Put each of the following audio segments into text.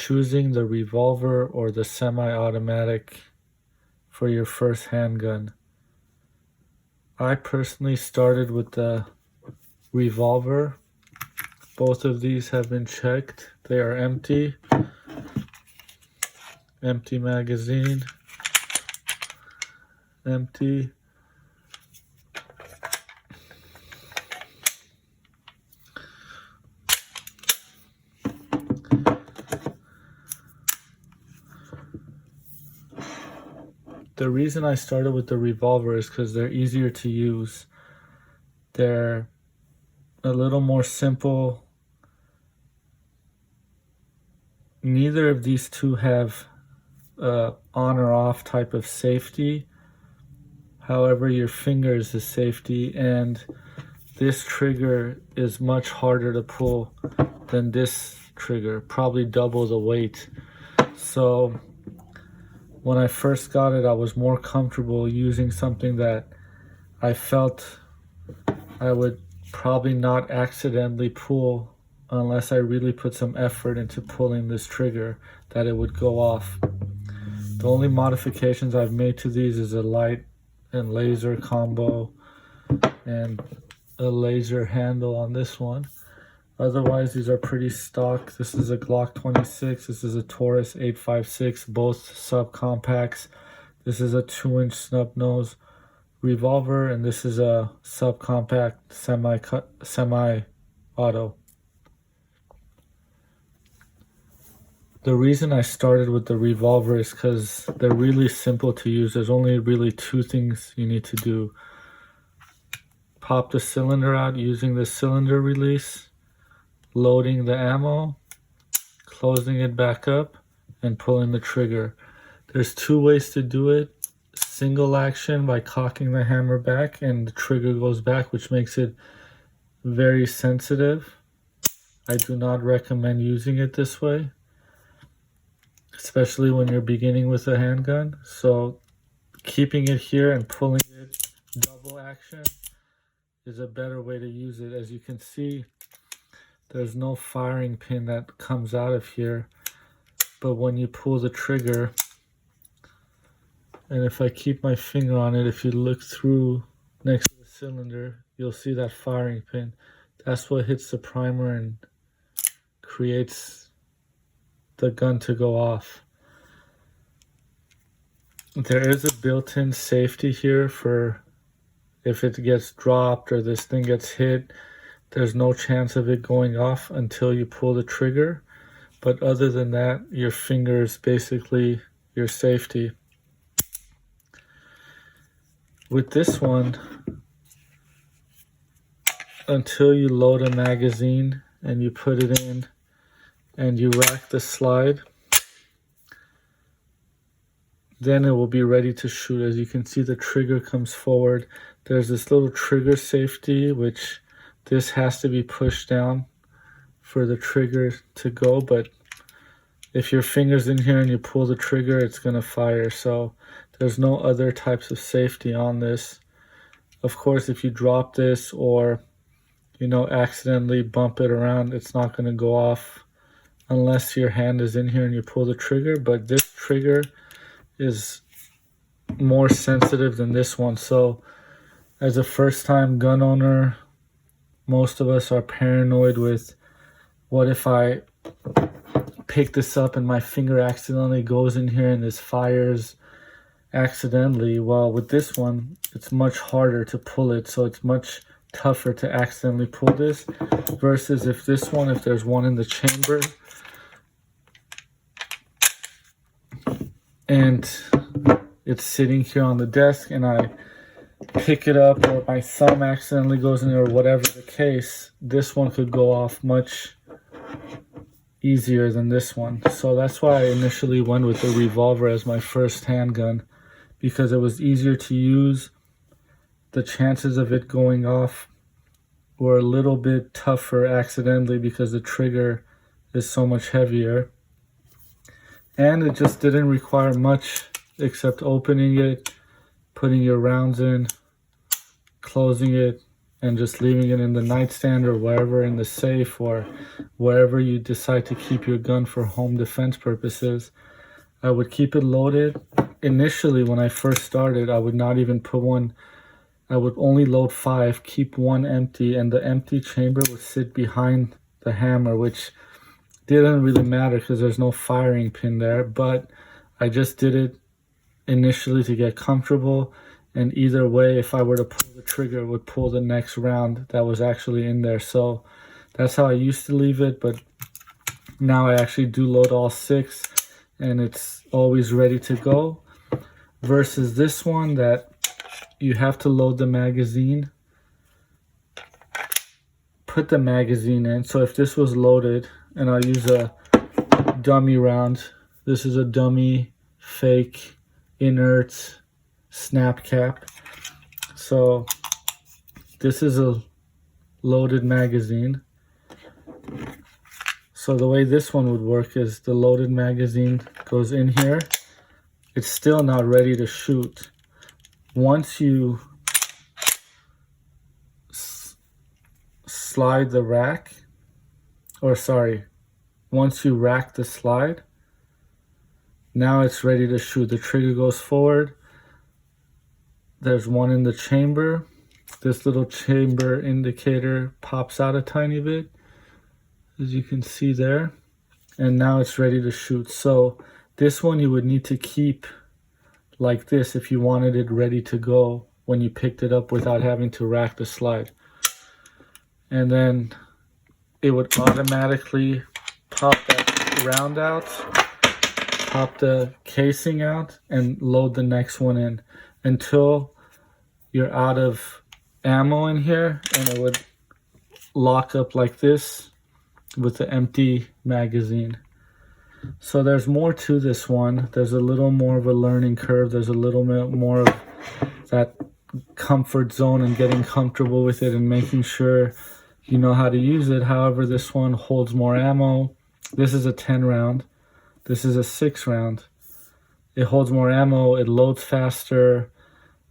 choosing the revolver or the semi-automatic for your first handgun. I personally started with the revolver. Both of these have been checked. They are empty. Empty magazine. Empty. The reason I started with the revolver is because they're easier to use. They're a little more simple. Neither of these two have on or off type of safety. However, your finger is the safety, and this trigger is much harder to pull than this trigger, probably double the weight. So when I first got it, I was more comfortable using something that I felt I would probably not accidentally pull unless I really put some effort into pulling this trigger, that it would go off. The only modifications I've made to these is a light and laser combo and a laser handle on this one. Otherwise, these are pretty stock. This is a Glock 26. This is a Taurus 856, both subcompacts. This is a 2-inch snub nose revolver, and this is a subcompact semi-auto. The reason I started with the revolver is because they're really simple to use. There's only really two things you need to do. Pop the cylinder out using the cylinder release, loading the ammo, closing it back up, and pulling the trigger. There's two ways to do it. Single action by cocking the hammer back and the trigger goes back, which makes it very sensitive. I do not recommend using it this way, especially when you're beginning with a handgun. So keeping it here and pulling it double action is a better way to use it. As you can see, there's no firing pin that comes out of here, but when you pull the trigger, and if I keep my finger on it, if you look through next to the cylinder, you'll see that firing pin. That's what hits the primer and creates the gun to go off. There is a built-in safety here for if it gets dropped or this thing gets hit. There's no chance of it going off until you pull the trigger. But other than that, your finger is basically your safety. With this one, until you load a magazine and you put it in and you rack the slide, then it will be ready to shoot. As you can see, the trigger comes forward. There's this little trigger safety, which this has to be pushed down for the trigger to go, but if your finger's in here and you pull the trigger, it's going to fire. So there's no other types of safety on this. Of course, if you drop this or, accidentally bump it around, it's not going to go off unless your hand is in here and you pull the trigger. But this trigger is more sensitive than this one. So as a first-time gun owner, most of us are paranoid with, what if I pick this up and my finger accidentally goes in here and this fires accidentally? Well, with this one, it's much harder to pull it, so it's much tougher to accidentally pull this, versus if there's one in the chamber and it's sitting here on the desk and I pick it up, or my thumb accidentally goes in there, or whatever the case, this one could go off much easier than this one. So that's why I initially went with the revolver as my first handgun, because it was easier to use. The chances of it going off were a little bit tougher accidentally because the trigger is so much heavier, and it just didn't require much except opening it, putting your rounds in, closing it, and just leaving it in the nightstand or wherever in the safe or wherever you decide to keep your gun for home defense purposes. I would keep it loaded. Initially, when I first started, I would not even put one. I would only load 5, keep one empty, and the empty chamber would sit behind the hammer, which didn't really matter because there's no firing pin there. But I just did it initially to get comfortable, and either way, if I were to pull the trigger, it would pull the next round that was actually in there. So that's how I used to leave it, but now I actually do load all 6, and it's always ready to go, versus this one that you have to load the magazine, put the magazine in. So if this was loaded, and I'll use a dummy round, this is a dummy fake inert snap cap. So this is a loaded magazine. So the way this one would work is the loaded magazine goes in here. It's still not ready to shoot. Once you slide the rack, or sorry, once you rack the slide, now it's ready to shoot. The trigger goes forward. There's one in the chamber. This little chamber indicator pops out a tiny bit, as you can see there. And now it's ready to shoot. So this one you would need to keep like this if you wanted it ready to go when you picked it up without having to rack the slide. And then it would automatically pop that round out, pop the casing out, and load the next one in until you're out of ammo in here, and it would lock up like this with the empty magazine. So there's more to this one. There's a little more of a learning curve. There's a little bit more of that comfort zone and getting comfortable with it and making sure you know how to use it. However, this one holds more ammo. This is a 10 round. This is a 6 round. It holds more ammo. It loads faster.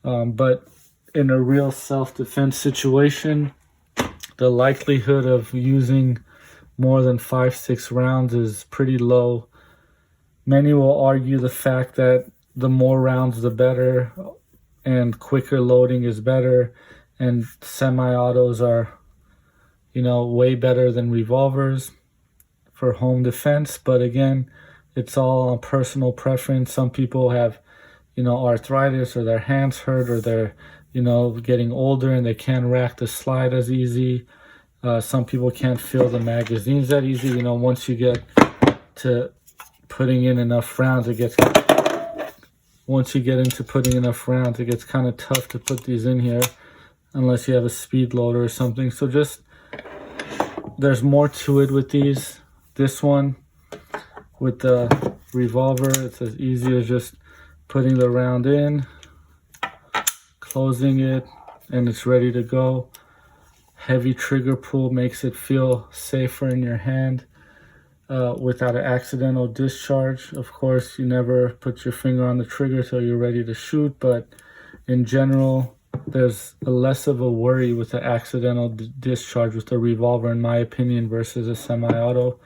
But in a real self-defense situation, the likelihood of using more than 5-6 rounds is pretty low. Many will argue the fact that the more rounds the better, and quicker loading is better, and semi-autos are, way better than revolvers for home defense. But again, it's all on personal preference. Some people have, arthritis, or their hands hurt, or they're, getting older and they can't rack the slide as easy. Some people can't fill the magazines that easy. Once you get to putting in enough rounds, once you get into putting enough rounds, it gets kind of tough to put these in here unless you have a speed loader or something. So there's more to it with these. This one with the revolver, it's as easy as just putting the round in, closing it, and it's ready to go. Heavy trigger pull makes it feel safer in your hand without an accidental discharge. Of course, you never put your finger on the trigger till you're ready to shoot, but in general, there's less of a worry with the accidental discharge with the revolver, in my opinion, versus a semi-auto.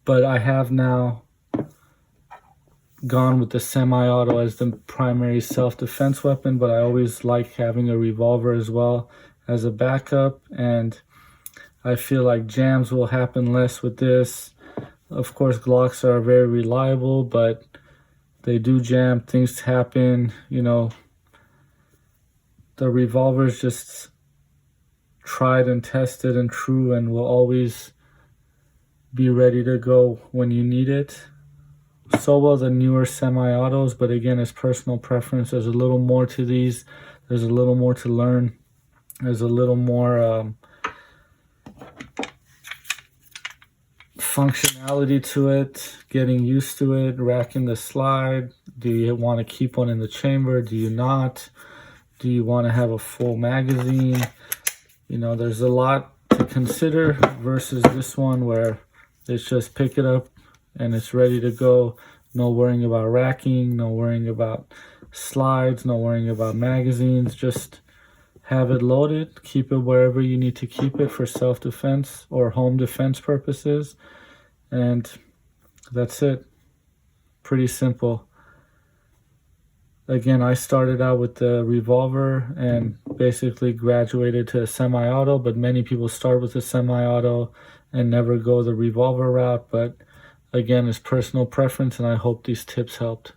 But I have now gone with the semi-auto as the primary self-defense weapon, but I always like having a revolver as well as a backup, and I feel like jams will happen less with this. Of course, Glocks are very reliable, but they do jam. Things happen, The revolver's just tried and tested and true, and will always be ready to go when you need it. So will the newer semi-autos, but again, it's personal preference. There's a little more to these. There's a little more to learn. There's a little more functionality to it, getting used to it, racking the slide. Do you want to keep one in the chamber? Do you not? Do you want to have a full magazine? There's a lot to consider versus this one where it's just pick it up and it's ready to go. No worrying about racking, no worrying about slides, no worrying about magazines. Just have it loaded, keep it wherever you need to keep it for self-defense or home defense purposes, and that's it. Pretty simple. Again, I started out with the revolver and basically graduated to a semi-auto, but many people start with a semi-auto and never go the revolver route. But again, it's personal preference, and I hope these tips helped.